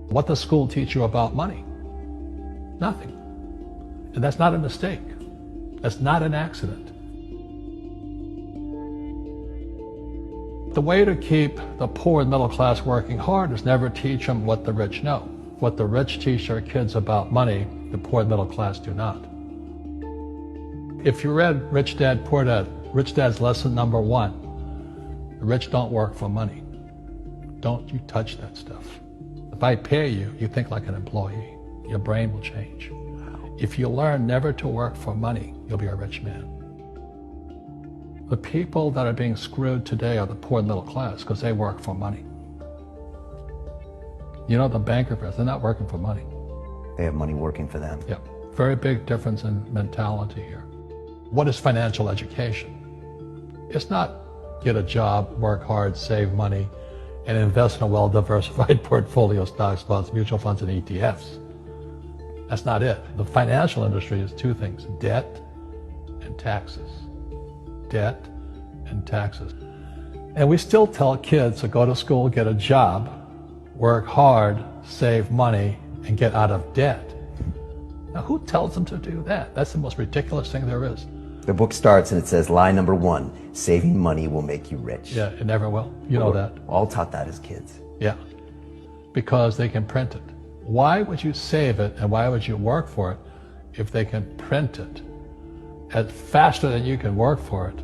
What does school teach you about money? Nothing. And that's not a mistake. That's not an accident. The way to keep the poor and middle class working hard is never teach them what the rich know. What the rich teach their kids about money, the poor and middle class do not. If you read Rich Dad, Poor Dad, Rich Dad's lesson number 1, the rich don't work for money. Don't you touch that stuff. If I pay you, you think like an employee. Your brain will change. If you learn never to work for money, you'll be a rich man. The people that are being screwed today are the poor and middle class because they work for money. You know, the bankers, they're not working for money. They have money working for them. Yeah, very big difference in mentality here. What is financial education? It's not get a job, work hard, save money, and invest in a well-diversified portfolio of stocks, bonds, mutual funds, and ETFs. That's not it. The financial industry is 2 things, debt and taxes. Debt and taxes. And we still tell kids to go to school, get a job, work hard, save money, and get out of debt. Now, who tells them to do that? That's the most ridiculous thing there is. The book starts and it says, lie number 1, saving money will make you rich. Yeah, it never will. You know that. All taught that as kids. Yeah, because they can print it. Why would you save it and why would you work for it if they can print it faster than you can work for it?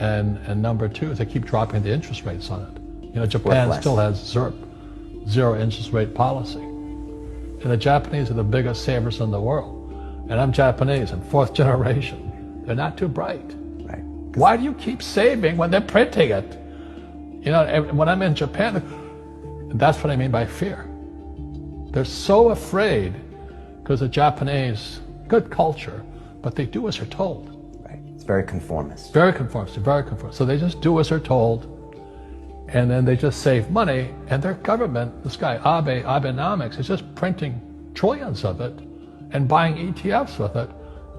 And number 2 is they keep dropping the interest rates on it. You know, Japan still has zero interest rate policy. And the Japanese are the biggest savers in the world. And I'm Japanese, I'm 4th generation. They're not too bright. Right. Why do you keep saving when they're printing it? You know, when I'm in Japan, that's what I mean by fear. They're so afraid because the Japanese, good culture, but they do as they're told. Right. It's very conformist. Very conformist, very conformist. So they just do as they're told, and then they just save money, and their government, this guy Abenomics, is just printing trillions of it and buying ETFs with it,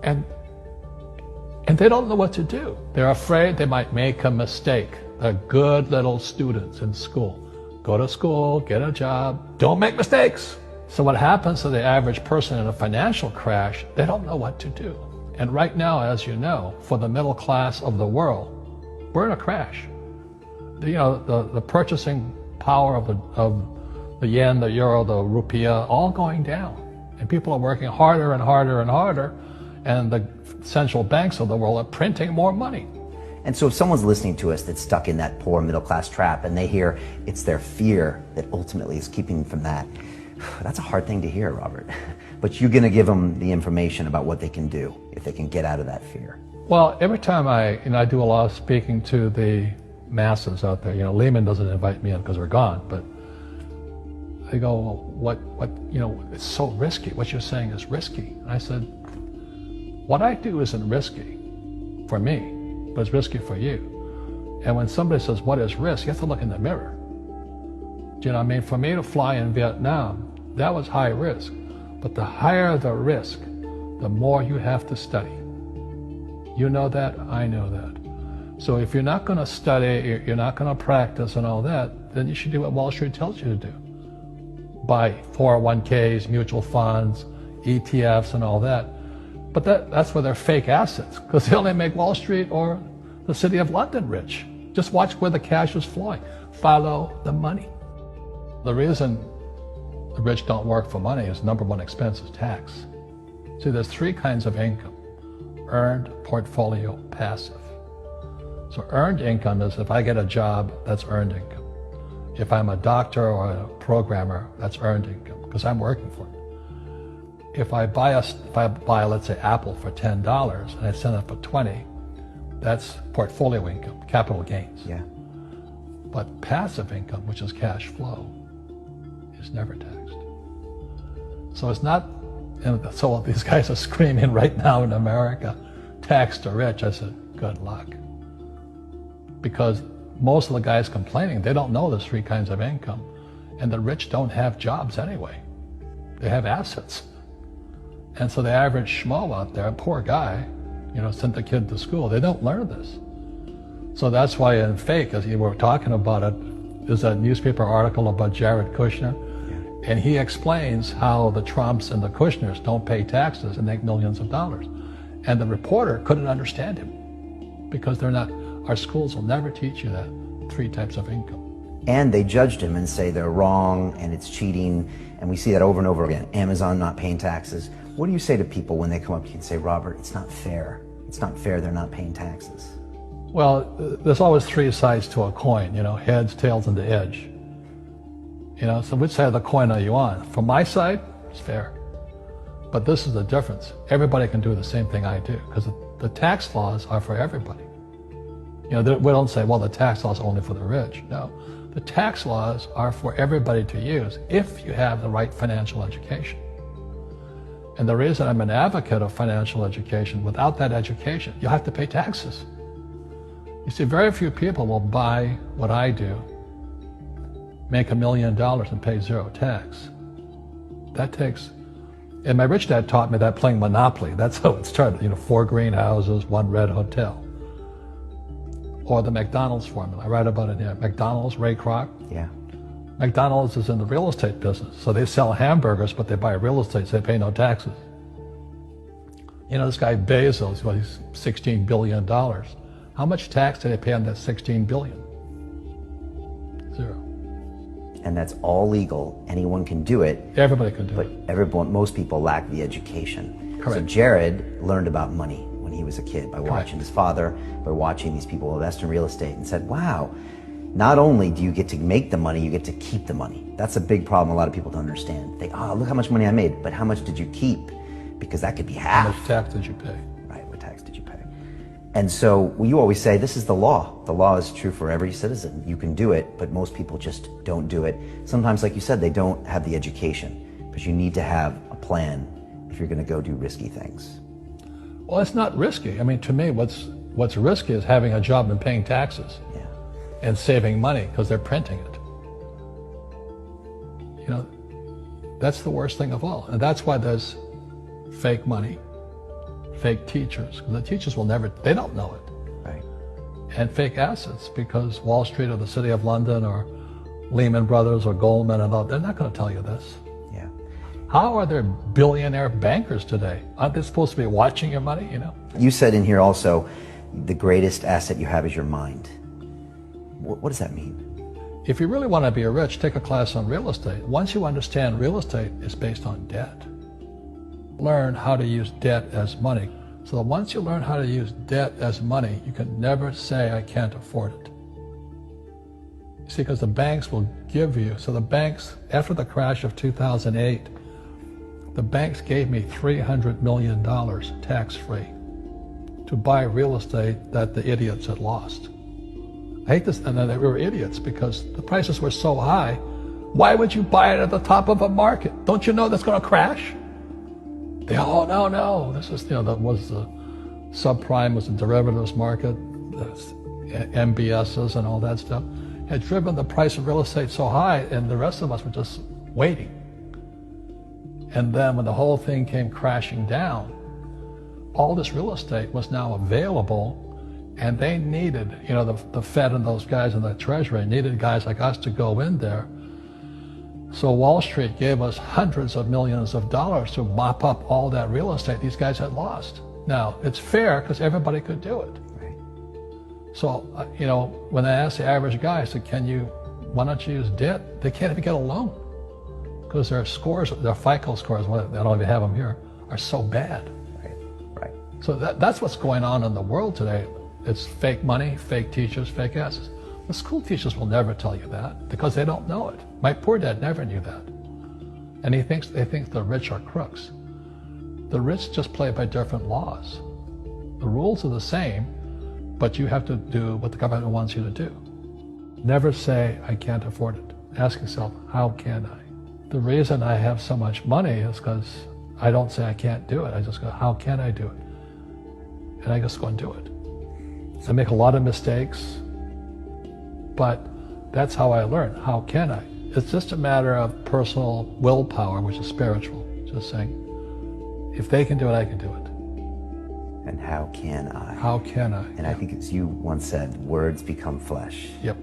and they don't know what to do. They're afraid they might make a mistake. They're good little students in school. Go to school, get a job, don't make mistakes. So what happens to the average person in a financial crash, they don't know what to do. And right now, as you know, for the middle class of the world, we're in a crash. You know, the purchasing power of the yen, the euro, the rupiah, all going down. And people are working harder and harder and harder, and the central banks of the world are printing more money. And so if someone's listening to us that's stuck in that poor middle class trap and they hear it's their fear that ultimately is keeping them from that, that's a hard thing to hear, Robert. But you're going to give them the information about what they can do if they can get out of that fear. Well, every time I do a lot of speaking to the masses out there. You know, Lehman doesn't invite me in because we're gone, but they go, well, what, you know, it's so risky. What you're saying is risky. And I said, what I do isn't risky for me, but it's risky for you. And when somebody says, what is risk? You have to look in the mirror. Do you know what I mean? For me to fly in Vietnam, that was high risk. But the higher the risk, the more you have to study. You know that, I know that. So if you're not going to study, you're not going to practice and all that, then you should do what Wall Street tells you to do. Buy 401ks, mutual funds, ETFs and all that. But that's where they're fake assets, because they only make Wall Street or the City of London rich. Just watch where the cash is flowing. Follow the money. The reason the rich don't work for money is number 1 expense is tax. See, there's 3 kinds of income: earned, portfolio, passive. So earned income is if I get a job, that's earned income. If I'm a doctor or a programmer, that's earned income because I'm working for it. If I buy, let's say, Apple for $10 and I sell it for $20, that's portfolio income, capital gains. Yeah. But passive income, which is cash flow, is never taxed. So it's not, and so these guys are screaming right now in America, tax the rich. I said, good luck. Because most of the guys complaining, they don't know there's 3 kinds of income. And the rich don't have jobs anyway. They have assets. And so the average schmo out there, poor guy, you know, sent the kid to school, they don't learn this. So that's why in fake, as you were talking about it, there's a newspaper article about Jared Kushner. And he explains how the Trumps and the Kushners don't pay taxes and make millions of dollars. And the reporter couldn't understand him because they're not, our schools will never teach you that 3 types of income. And they judged him and say they're wrong and it's cheating. And we see that over and over again. Amazon not paying taxes. What do you say to people when they come up to you and say, Robert, it's not fair. It's not fair they're not paying taxes. Well, there's always 3 sides to a coin, heads, tails, and the edge. So which side of the coin are you on? From my side, it's fair. But this is the difference. Everybody can do the same thing I do because the tax laws are for everybody. We don't say, well, the tax laws are only for the rich. No, the tax laws are for everybody to use if you have the right financial education. And the reason I'm an advocate of financial education, without that education, you have to pay taxes. You see, very few people will buy what I do, make $1 million and pay 0 tax. That takes, and my rich dad taught me that playing Monopoly. That's how it started, 4 greenhouses, 1 red hotel. Or the McDonald's formula, I write about it here. McDonald's, Ray Kroc. Yeah. McDonald's is in the real estate business. So they sell hamburgers, but they buy real estate, so they pay no taxes. This guy Bezos, he's $16 billion. How much tax did they pay on that $16 billion? 0. And that's all legal. Anyone can do it. Everybody can do it. But most people lack the education. Correct. So Jared learned about money when he was a kid by watching his father, by watching these people invest in real estate, and said, wow, not only do you get to make the money, you get to keep the money. That's a big problem a lot of people don't understand. They, look how much money I made, but how much did you keep? Because that could be half. How much tax did you pay? Right, what tax did you pay? And so you always say, this is the law. The law is true for every citizen. You can do it, but most people just don't do it. Sometimes, like you said, they don't have the education, but you need to have a plan if you're going to go do risky things. Well, it's not risky. To me, what's risky is having a job and paying taxes. Yeah. And saving money because they're printing it. That's the worst thing of all. And that's why there's fake money, fake teachers, because the teachers they don't know it. Right. And fake assets, because Wall Street or the City of London or Lehman Brothers or Goldman and all, they're not going to tell you this. Yeah. How are there billionaire bankers today? Aren't they supposed to be watching your money, You said in here also, the greatest asset you have is your mind. What does that mean? If you really want to be rich, take a class on real estate. Once you understand real estate is based on debt, learn how to use debt as money. So that once you learn how to use debt as money, you can never say, I can't afford it. You see, because the banks will give you, so the banks, after the crash of 2008, the banks gave me $300 million tax-free to buy real estate that the idiots had lost. I hate this, and then they were idiots because the prices were so high. Why would you buy it at the top of a market? Don't you know that's going to crash? No. This is, that was the subprime, was the derivatives market, the MBSs and all that stuff. Had driven the price of real estate so high, and the rest of us were just waiting. And then when the whole thing came crashing down, all this real estate was now available. And they needed, the Fed and those guys in the Treasury needed guys like us to go in there. So Wall Street gave us hundreds of millions of dollars to mop up all that real estate these guys had lost. Now, it's fair because everybody could do it. Right. So, when I asked the average guy, I said, why don't you use debt? They can't even get a loan because their scores, their FICO scores, I don't even have them here, are so bad. Right. So that's what's going on in the world today. It's fake money, fake teachers, fake assets. The school teachers will never tell you that because they don't know it. My poor dad never knew that. And they think the rich are crooks. The rich just play by different laws. The rules are the same, but you have to do what the government wants you to do. Never say, I can't afford it. Ask yourself, how can I? The reason I have so much money is because I don't say I can't do it. I just go, how can I do it? And I just go and do it. I make a lot of mistakes, but that's how I learn. How can I? It's just a matter of personal willpower, which is spiritual. Just saying, if they can do it, I can do it. And how can I? How can I? And I think, as you once said, words become flesh. Yep.